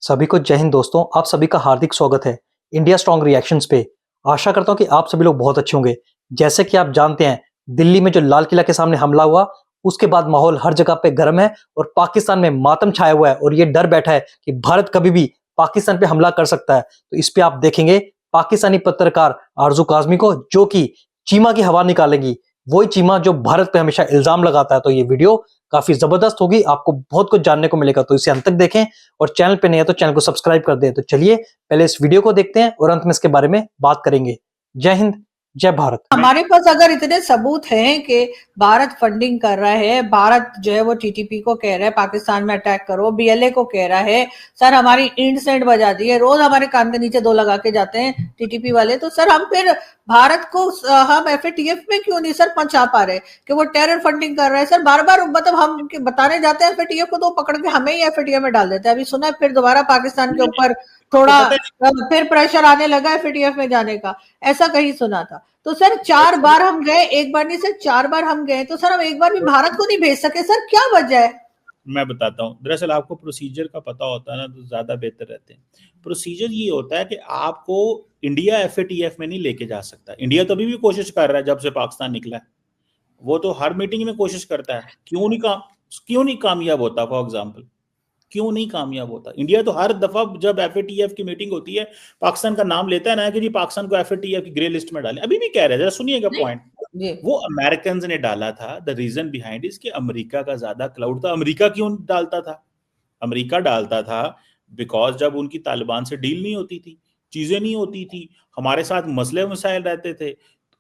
सभी को जय हिंद दोस्तों। आप सभी का हार्दिक स्वागत है इंडिया स्ट्रॉन्ग रिएक्शंस पे। आशा करता हूं कि आप सभी लोग बहुत अच्छे होंगे। जैसे कि आप जानते हैं, दिल्ली में जो लाल किला के सामने हमला हुआ, उसके बाद माहौल हर जगह पे गर्म है और पाकिस्तान में मातम छाया हुआ है और ये डर बैठा है कि भारत कभी भी पाकिस्तान पे हमला कर सकता है। तो इस पे आप देखेंगे पाकिस्तानी पत्रकार आरजू काजमी को, जो कि चीमा की हवा निकालेंगी। वही चीमा जो भारत पे हमेशा इल्जाम लगाता है। तो ये वीडियो काफी जबरदस्त होगी, आपको बहुत कुछ जानने को मिलेगा। तो इसे अंत तक देखें और चैनल पे नहीं है तो चैनल को सब्सक्राइब कर दें। तो चलिए पहले इस वीडियो को देखते हैं और अंत में इसके बारे में बात करेंगे। जय हिंद, जय भारत। हमारे पास अगर इतने सबूत हैं कि भारत फंडिंग कर रहा है, भारत जो है वो टीटीपी को कह रहा है पाकिस्तान में अटैक करो, बीएलए को कह रहा है, सर हमारी इंड सेंड बजा दी है, रोज हमारे कान के नीचे दो लगा के जाते हैं टीटीपी वाले। तो सर हम फिर भारत को हम एफएटीएफ में क्यों नहीं सर पहुंचा पा रहे कि वो टेरर फंडिंग कर रहा है? सर बार बार मतलब हम बताने जाते हैं एफएटीएफ को, तो पकड़ के हमें ही एफएटीएफ में डाल देते हैं। अभी सुना है फिर दोबारा पाकिस्तान के ऊपर थोड़ा फिर प्रेशर आने लगा एफएटीएफ में जाने का, ऐसा कहीं सुना था। तो सर 4 बार हम गए, एक बार नहीं सर 4 बार हम गए, तो सर हम एक बार भी भारत को नहीं भेज सके, सर क्या वजह है? मैं बताता हूँ। दरअसल आपको प्रोसीजर का पता होता है ना, तो ज्यादा बेहतर रहते हैं। प्रोसीजर ये होता है कि आपको इंडिया एफएटीएफ में नहीं लेके जा सकता। इंडिया तो अभी भी कोशिश कर रहा है, जब से पाकिस्तान निकला है वो तो हर मीटिंग में कोशिश करता है। क्यों नहीं कामयाब होता? फॉर एग्जाम्पल क्यों नहीं कामयाब होता? इंडिया तो हर दफा जब एफएटीएफ की मीटिंग होती है पाकिस्तान का नाम लेता है ना कि जी पाकिस्तान को एफएटीएफ की ग्रे लिस्ट में डालें। अभी भी कह रहे हैं, जरा सुनिएगा पॉइंट। वो अमेरिकन ने डाला था। द रीजन बिहाइंड इज कि अमेरिका का ज्यादा क्लाउड था। अमेरिका क्यों डालता था? अमेरिका डालता था बिकॉज जब उनकी तालिबान से डील नहीं होती थी, चीजें नहीं होती थी, हमारे साथ मसले मसाइल रहते थे,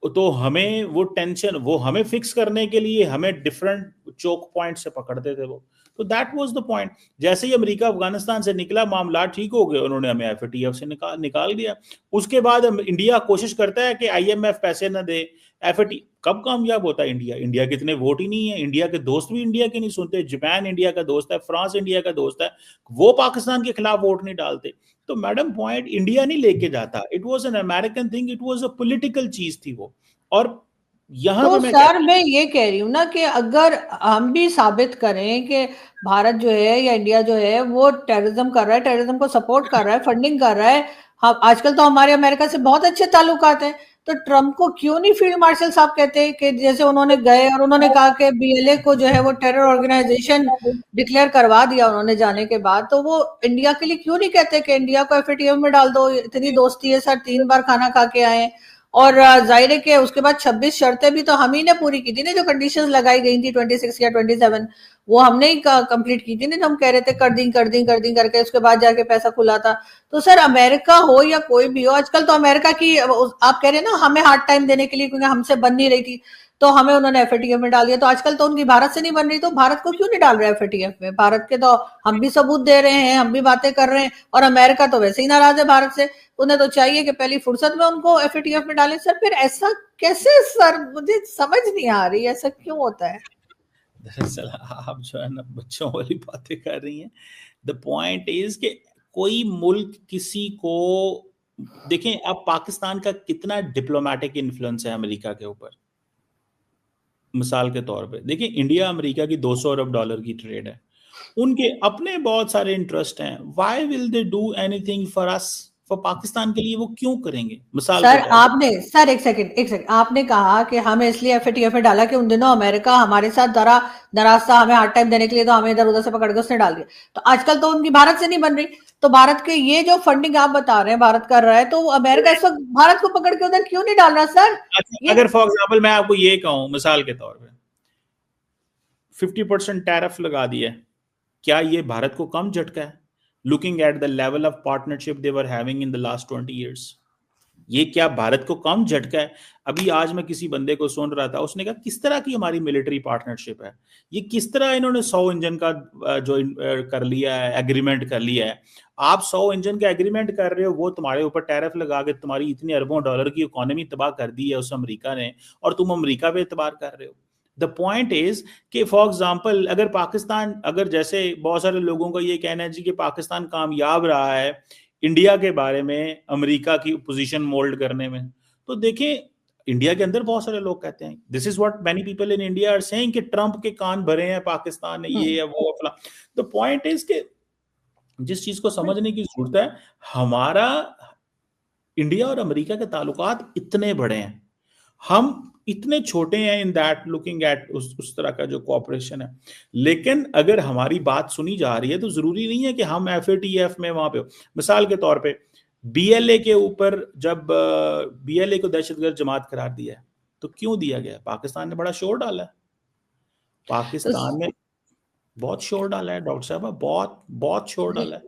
तो हमें वो टेंशन, वो हमें फिक्स करने के लिए हमें डिफरेंट चोक पॉइंट से पकड़ते थे वो। तो दैट वाज द पॉइंट। जैसे ही अमेरिका अफगानिस्तान से निकला, मामला ठीक हो गए, उन्होंने हमें एफएटीएफ से निकाल दिया। उसके बाद इंडिया कोशिश करता है कि आईएमएफ पैसे न दे। एफएटी कब कामयाब होता है इंडिया? इंडिया के इतने वोट ही नहीं है। इंडिया के दोस्त भी इंडिया के नहीं सुनते। जापान इंडिया का दोस्त है, फ्रांस इंडिया का दोस्त है, वो पाकिस्तान के खिलाफ वोट नहीं डालते। तो मैडम पॉइंट इंडिया नहीं लेके जाता। It was an American thing, it was a political चीज थी वो। और यहाँ तो पे सर मैं ये कह रही हूँ ना कि अगर हम भी साबित करें कि भारत जो है या इंडिया जो है वो टेररिज्म कर रहा है, टेररिज्म को सपोर्ट कर रहा है, फंडिंग कर रहा है, हम आजकल तो हमारे अमेरिका से बहुत अच्छे ताल्लुकात हैं, तो ट्रम्प को क्यों नहीं फील्ड मार्शल साहब कहते हैं कि जैसे उन्होंने गए और उन्होंने कहा कि बीएलए को जो है वो टेरर ऑर्गेनाइजेशन डिक्लेयर करवा दिया उन्होंने जाने के बाद, तो वो इंडिया के लिए क्यों नहीं कहते कि इंडिया को एफएटीएफ में डाल दो? इतनी दोस्ती है सर, 3 बार खाना खा के आए। और जाहिर है कि उसके बाद 26 शर्तें भी तो हम ही ने पूरी की थी ना, जो कंडीशंस लगाई गई थी 26 या 27, वो हमने ही कंप्लीट की थी ना, हम कह रहे थे कर दी करके उसके बाद जाके पैसा खुला था। तो सर अमेरिका हो या कोई भी हो, आजकल तो अमेरिका की आप कह रहे हैं ना हमें हार्ड टाइम देने के लिए, क्योंकि हमसे बन नहीं रही थी तो हमें उन्होंने एफएटीएफ में डाल दिया। तो आजकल तो उनकी भारत से नहीं बन रही, तो भारत को क्यों नहीं डाल रहे एफएटीएफ में? भारत के तो हम भी सबूत दे रहे हैं, हम भी बातें कर रहे हैं, और अमेरिका तो वैसे ही नाराज है भारत से। उन्हें तो चाहिए कि पहली फुर्सत में उनको एफएटीएफ में डालें। सर फिर ऐसा कैसे? सर मुझे समझ नहीं आ रही ऐसा क्यों होता है। दरअसल आप जो है ना बच्चों वाली बातें कर रही हैं। द पॉइंट इज कि कोई मुल्क किसी को, देखें अब पाकिस्तान का कितना डिप्लोमेटिक इन्फ्लुएंस है अमेरिका के ऊपर। मिसाल के तौर पे देखिए, इंडिया अमेरिका की 200 अरब डॉलर की ट्रेड है, उनके अपने बहुत सारे इंटरेस्ट हैं। Why will they do anything for us? For Pakistan के लिए वो क्यों करेंगे? मिसाल सर के तौर आपने, सर एक सेकंड, आपने कहा कि हमें इसलिए एफएटीएफ में डाला कि उन दिनों अमेरिका हमारे साथ नाराज था, हमें हार्ड टाइम देने के लिए, तो हमें इधर उधर से पकड़ के उसने डाल दिया। तो आजकल तो उनकी भारत से नहीं बन रही, तो भारत के ये जो फंडिंग आप बता रहे हैं भारत कर रहा है, तो अमेरिका इस वक्त भारत को पकड़ के उधर क्यों नहीं डाल रहा? सर अगर फॉर एग्जाम्पल मैं आपको ये कहूं, मिसाल के तौर पे 50% टैरिफ लगा दिया, क्या ये भारत को कम झटका है? Looking at the level of partnership they were having in the last 20 years, ये क्या भारत को कम झटका है? अभी आज मैं किसी बंदे को सुन रहा था, उसने कहा किस तरह की हमारी मिलिट्री पार्टनरशिप है, ये किस तरह इन्होंने 100 इंजन का जो कर लिया है, एग्रीमेंट कर लिया है। आप 100 इंजन का एग्रीमेंट कर रहे हो, वो तुम्हारे ऊपर टैरिफ लगा के तुम्हारी इतनी अरबों डॉलर की इकोनॉमी तबाह कर दी है उस अमेरिका ने, और तुम अमेरिका पे एतबार कर रहे हो। द पॉइंट इज कि फॉर एग्जाम्पल अगर पाकिस्तान, अगर जैसे बहुत सारे लोगों का ये कहना है जी कि पाकिस्तान कामयाब रहा है इंडिया के बारे में अमेरिका की पोजीशन मोल्ड करने में, तो देखें इंडिया के अंदर बहुत सारे लोग कहते हैं, this is what many people in India are saying कि ट्रंप के कान भरे हैं पाकिस्तान ने, ये है वो फला। द पॉइंट इज कि जिस चीज को समझने की जरूरत है, हमारा इंडिया और अमेरिका के ताल्लुकात इतने बड़े हैं, हम इतने छोटे हैं इन दैट लुकिंग एट उस तरह का जो कोऑपरेशन है। लेकिन अगर हमारी बात सुनी जा रही है तो जरूरी नहीं है कि हम FATF में वहां पे, मिसाल के तौर पे BLA के ऊपर जब BLA को दहशतगर्द जमात करार दिया है तो क्यों दिया गया? पाकिस्तान ने बड़ा शोर डाला है, पाकिस्तान ने बहुत शोर डाला है डॉक्टर साहब, बहुत बहुत शोर डाला है।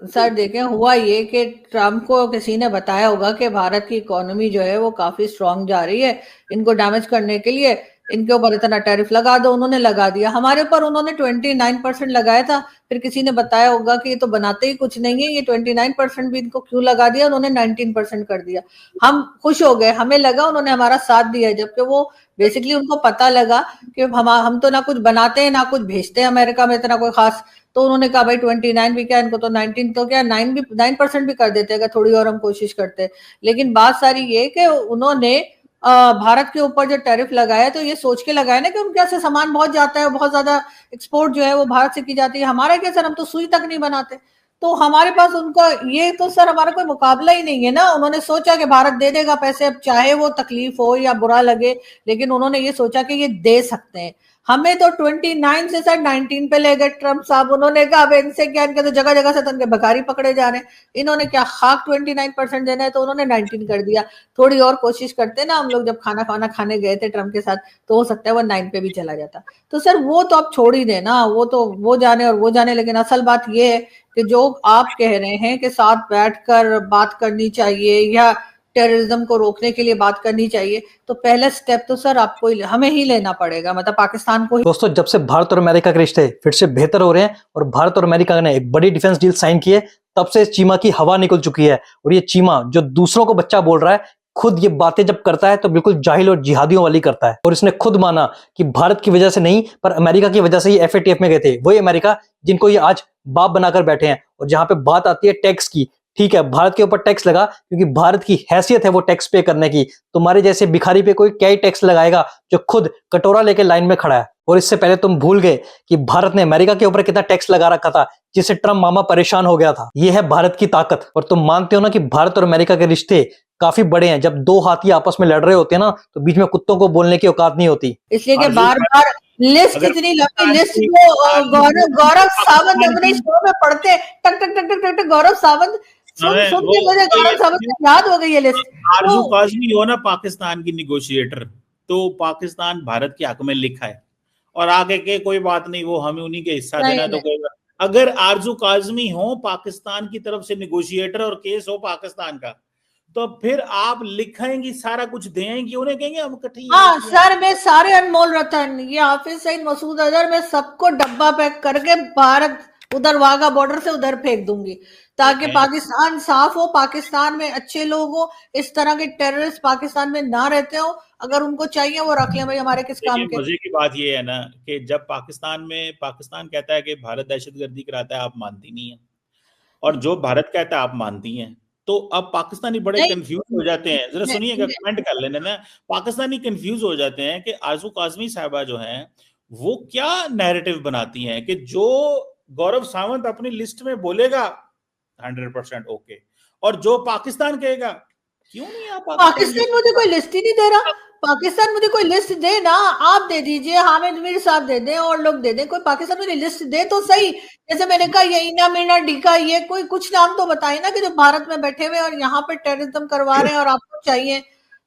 सर देखें हुआ ये कि ट्रम्प को किसी ने बताया होगा कि भारत की इकोनॉमी जो है वो काफी स्ट्रांग जा रही है, इनको डैमेज करने के लिए इनके ऊपर इतना टैरिफ लगा दो, उन्होंने लगा दिया। हमारे ऊपर उन्होंने 29% लगाया था, फिर किसी ने बताया होगा कि ये तो बनाते ही कुछ नहीं है, ये 29% भी इनको क्यों लगा दिया, उन्होंने 19% कर दिया। हम खुश हो गए, हमें लगा उन्होंने हमारा साथ दिया, जबकि वो बेसिकली उनको पता लगा कि हम तो ना कुछ बनाते हैं ना कुछ भेजते हैं अमेरिका में इतना कोई खास। तो उन्होंने कहा भाई 29 भी क्या, इनको तो 19 तो क्या 9% भी कर देते अगर थोड़ी और हम कोशिश करते। लेकिन बात सारी ये कि उन्होंने भारत के ऊपर जो टैरिफ लगाया तो ये सोच के लगाया ना कि उनके यहाँ से सामान बहुत जाता है, बहुत ज्यादा एक्सपोर्ट जो है वो भारत से की जाती है। हमारा क्या सर, हम तो सुई तक नहीं बनाते, तो हमारे पास उनका ये तो सर हमारा कोई मुकाबला ही नहीं है ना। उन्होंने सोचा कि भारत दे देगा पैसे, अब चाहे वो तकलीफ हो या बुरा लगे, लेकिन उन्होंने ये सोचा कि ये दे सकते हैं। हमें तो 29 से सर 19 पे ले गए ट्रम्प साहब। उन्होंने कहा अब इनसे क्या, इनके तो जगह जगह से तनके भिखारी पकड़े जा रहे हैं, इन्होंने क्या खाक 29% देना है, तो उन्होंने 19 कर दिया। थोड़ी और कोशिश करते ना हम लोग, जब खाना खाने गए थे ट्रम्प के साथ, तो हो सकता है वो 9 पे भी चला जाता। तो सर वो तो आप छोड़ ही देना, वो तो वो जाने और वो जाने। लेकिन असल बात ये है कि जो आप कह रहे हैं कि साथ बैठकर बात करनी चाहिए या टेररिज्म को रोकने के लिए बात करनी चाहिए, तो पहला स्टेप तो सर आपको हमें ही लेना पड़ेगा, मतलब पाकिस्तान को ही। दोस्तों, जब से भारत और अमेरिका के रिश्ते फिर से बेहतर हो रहे हैं और भारत और अमेरिका ने एक बड़ी डिफेंस डील साइन की है, तब से इस चीमा की हवा निकल चुकी है। और ये चीमा जो दूसरों को बच्चा बोल रहा है, खुद ये बातें जब करता है तो बिल्कुल जाहिल और जिहादियों वाली करता है। और इसने खुद माना कि भारत की वजह से नहीं पर अमेरिका की वजह से ही FATF में गए थे। वही अमेरिका जिनको ये आज बाप बनाकर बैठे हैं। और जहां पे बात आती है टैक्स की, ठीक है, भारत के ऊपर टैक्स लगा क्योंकि भारत की हैसियत है वो टैक्स पे करने की। तुम्हारे जैसे भिखारी पे कोई क्या ही टैक्स लगाएगा जो खुद कटोरा लेके लाइन में खड़ा है। और इससे पहले तुम भूल गए कि भारत ने अमेरिका के ऊपर कितना टैक्स लगा रखा था, जिससे ट्रम्प मामा परेशान हो गया था। यह है भारत की ताकत। और तुम मानते हो ना कि भारत और अमेरिका के रिश्ते काफी बड़े हैं। जब दो हाथी आपस में लड़ रहे होते हैं ना, तो बीच में कुत्तों को बोलने की औकात नहीं होती। इसलिए कि बार बार लिस्ट इतनी लंबी लिस्ट जो गौरव सावंत अपने शो में पढ़ते, टक टक टक टक टक गौरव सावंत सुन के मुझे गौरव सावंत की याद हो गई है लिस्ट। आरजू काज़मी हो ना पाकिस्तान की निगोशिएटर, तो पाकिस्तान भारत के हक में लिखा है और आगे के कोई बात नहीं, वो हमें उन्हीं के हिस्सा देना। तो कोई अगर आरजू काज़मी हो पाकिस्तान की तरफ से निगोशिएटर और केस हो पाकिस्तान का, तो फिर आप लिखेंगी सारा कुछ देंगी, उन्हें कहेंगे हम इकट्ठे। हाँ सर, मैं सारे अनमोल रतन, ये हाफिज सईद, मसूद अजहर, मैं सबको डब्बा पैक करके भारत उधर वाघा बॉर्डर से उधर फेंक दूंगी, ताकि पाकिस्तान साफ हो, पाकिस्तान में अच्छे लोग हो, इस तरह के टेररिस्ट पाकिस्तान में ना रहते हो। अगर उनको चाहिए वो रख लें, भाई हमारे किस काम के। मजे की बात ये है ना कि जब पाकिस्तान कहता है कि भारत दहशतगर्दी कराता है, आप मानती नहीं है, और जो भारत कहता है आप मानती हैं, तो अब पाकिस्तानी बड़े कंफ्यूज हो जाते हैं। जरा सुनिएगा, कमेंट कर लेना ना। पाकिस्तानी कंफ्यूज हो जाते हैं कि आरजू काज़मी साहबा जो हैं वो क्या नैरेटिव बनाती हैं कि जो गौरव सावंत अपनी लिस्ट में बोलेगा 100% ओके, और जो पाकिस्तान कहेगा क्यों नहीं। आप पाकिस्तान मुझे कोई लिस्ट ही नहीं दे रहा, पाकिस्तान मुझे कोई लिस्ट दे ना, आप दे दीजिए, हामिद मीर साहब दे दें और लोग दे दें, कोई पाकिस्तान मुझे लिस्ट दे तो सही। जैसे मैंने कहा ये इना मीना डीका, ये कोई कुछ नाम तो बताए ना कि जो भारत में बैठे हुए और यहाँ पे टेररिज्म करवा रहे हैं और आपको चाहिए,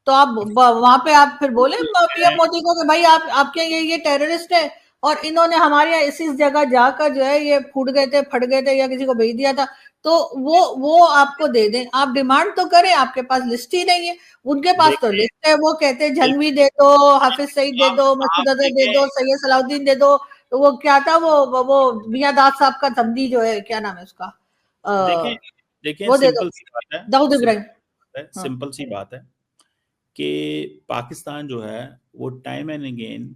तो आप वहां पे आप फिर बोले पीएम मोदी को कि भाई आपके ये टेररिस्ट है और इन्होंने हमारे यहाँ इस जगह जाकर जो है ये फूट गए थे, फट गए थे या किसी को भेज दिया था, तो वो आपको दे दें। आप डिमांड तो करें, आपके पास लिस्ट ही नहीं है, उनके पास तो लिस्ट है। वो कहते हैं झंगवी दे दो, हाफिज सईद दे दो, मसूद अजहर दे दो, सैयद सलाउद्दीन दे दो। तो वो क्या था, वो मियां दाद साहब का समधी जो है, क्या नाम है उसका, देखिए वो दे दो, सिंपल सी बात है, दाऊद इब्राहिम। सिंपल सी बात है कि पाकिस्तान जो है वो टाइम एंड अगेन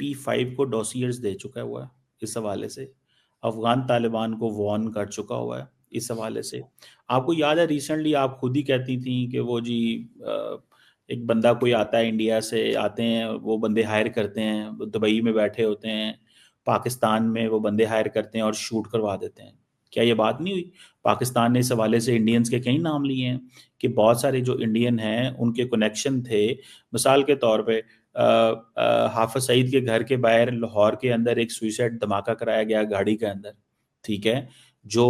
P5 को डॉसियर्स दे चुका हुआ है। इस हवाले से अफगान तालिबान को वॉर्न कर चुका हुआ है। इस हवाले से आपको याद है रिसेंटली आप खुद ही कहती थी कि वो जी एक बंदा कोई आता है, इंडिया से आते हैं वो बंदे हायर करते हैं, दुबई में बैठे होते हैं, पाकिस्तान में वो बंदे हायर करते हैं और शूट करवा देते हैं। क्या ये बात नहीं हुई? पाकिस्तान ने इस हवाले से इंडियंस के कई नाम लिए हैं कि बहुत सारे जो इंडियन हैं उनके कनेक्शन थे। मिसाल के तौर पे हाफिज सईद के घर के बाहर लाहौर के अंदर एक सुइसाइड धमाका कराया गया गाड़ी के अंदर, ठीक है। जो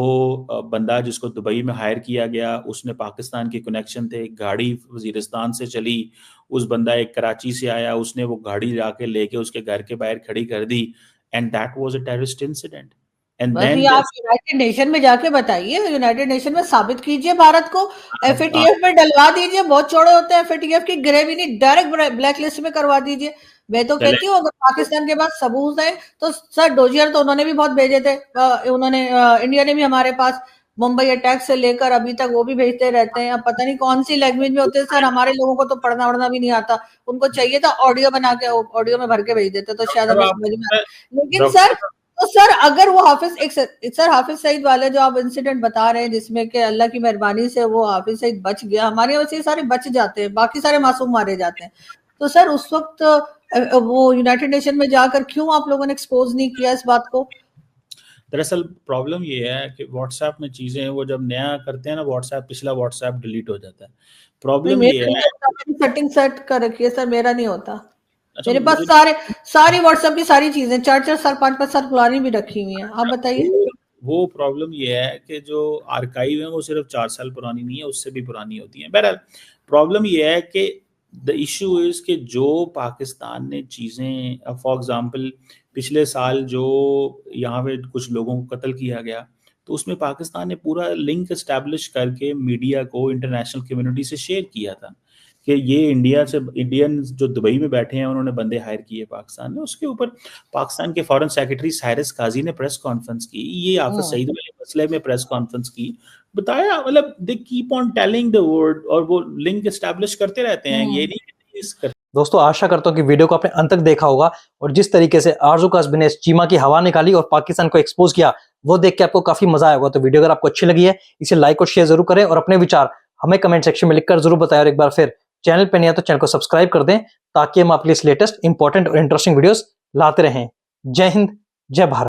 बंदा जिसको दुबई में हायर किया गया उसने पाकिस्तान के कनेक्शन थे, गाड़ी वजीरिस्तान से चली, उस बंदा एक कराची से आया, उसने वो गाड़ी जाके लेके उसके घर के बाहर खड़ी कर दी, and that was a terrorist incident. And बस देन ये आप यूनाइटेड नेशन में जाके बताइए, यूनाइटेड नेशन में साबित कीजिए भारत को, एफएटीएफ में डलवा दीजिए। बहुत चौड़े होते हैं एफएटीएफ की, ग्रे नहीं, डायरेक्ट ब्लैक लिस्ट में करवा दीजिए। मैं तो कहती हूँ अगर पाकिस्तान के पास सबूत है तो सर डोजियर तो उन्होंने भी बहुत भेजे थे, इंडिया ने भी हमारे पास मुंबई अटैक से लेकर अभी तक वो भी भेजते रहते हैं। अब पता नहीं कौन सी लैंग्वेज में होते हैं सर, हमारे लोगों को तो पढ़ना वढ़ना भी नहीं आता। उनको चाहिए था ऑडियो बना के, ऑडियो में भर के भेज देते तो शायद हमें समझ में आए। लेकिन सर अगर वो हाफिज सईद वाले जो आप इंसिडेंट बता रहे हैं जिसमें कि अल्लाह की मेहरबानी से वो हाफिज सईद बच गया, हमारे वैसे सारे बच जाते हैं, बाकी सारे मासूम मारे जाते हैं। तो सर उस वक्त वो यूनाइटेड नेशन में जाकर क्यों आप लोगों ने एक्सपोज नहीं किया इस बात को? दरअसल प्रॉब्लम ये है कि व्हाट्सएप में चीजें वो जब नया करते हैं ना व्हाट्सएप, पिछला व्हाट्सएप डिलीट हो जाता है। प्रॉब्लम ये है, सेटिंग सेट कर रखी है सर, मेरा नहीं होता। अच्छा, मेरे पास सारी व्हाट्सएप की सारी चीजें 4-4 साल 5-5 साल पुरानी भी रखी हुई हैं। आप बताइए। वो प्रॉब्लम ये है कि जो आर्काइव है वो सिर्फ 4 साल पुरानी नहीं है, उससे भी पुरानी होती है। बहरहाल प्रॉब्लम ये है कि द इशू इज कि जो पाकिस्तान ने चीज़ें, फॉर एग्जांपल पिछले साल जो यहाँ पे कुछ लोगों को कत्ल किया गया, तो उसमें पाकिस्तान ने पूरा लिंक एस्टैब्लिश करके मीडिया को, इंटरनेशनल कम्युनिटी से शेयर किया था कि ये इंडियन जो दुबई में बैठे हैं उन्होंने बंदे हायर किए पाकिस्तान ने। उसके ऊपर पाकिस्तान के फॉरेन सेक्रेटरी साइरस काजी ने प्रेस कॉन्फ्रेंस की, ये हाफिज सईद वाले मसले में प्रेस कॉन्फ्रेंस की, बताया, मतलब they keep on telling the word और वो लिंक एस्टैब्लिश करते रहते हैं। ये नहीं दोस्तों आशा करता हूँ कि वीडियो को आपने अंत तक देखा होगा और जिस तरीके से आरजू कासबी ने चीमा की हवा निकाली और पाकिस्तान को एक्सपोज किया वो देख के आपको काफी मजा आया होगा। तो वीडियो अगर आपको अच्छी लगी है इसे लाइक और शेयर जरूर करें और अपने विचार हमें कमेंट सेक्शन में लिखकर जरूर बताएं। और एक बार फिर चैनल पे नहीं है तो चैनल को सब्सक्राइब कर दें ताकि हम आपके लिए लेटेस्ट इंपॉर्टेंट और इंटरेस्टिंग वीडियोस लाते रहें। जय हिंद, जय भारत।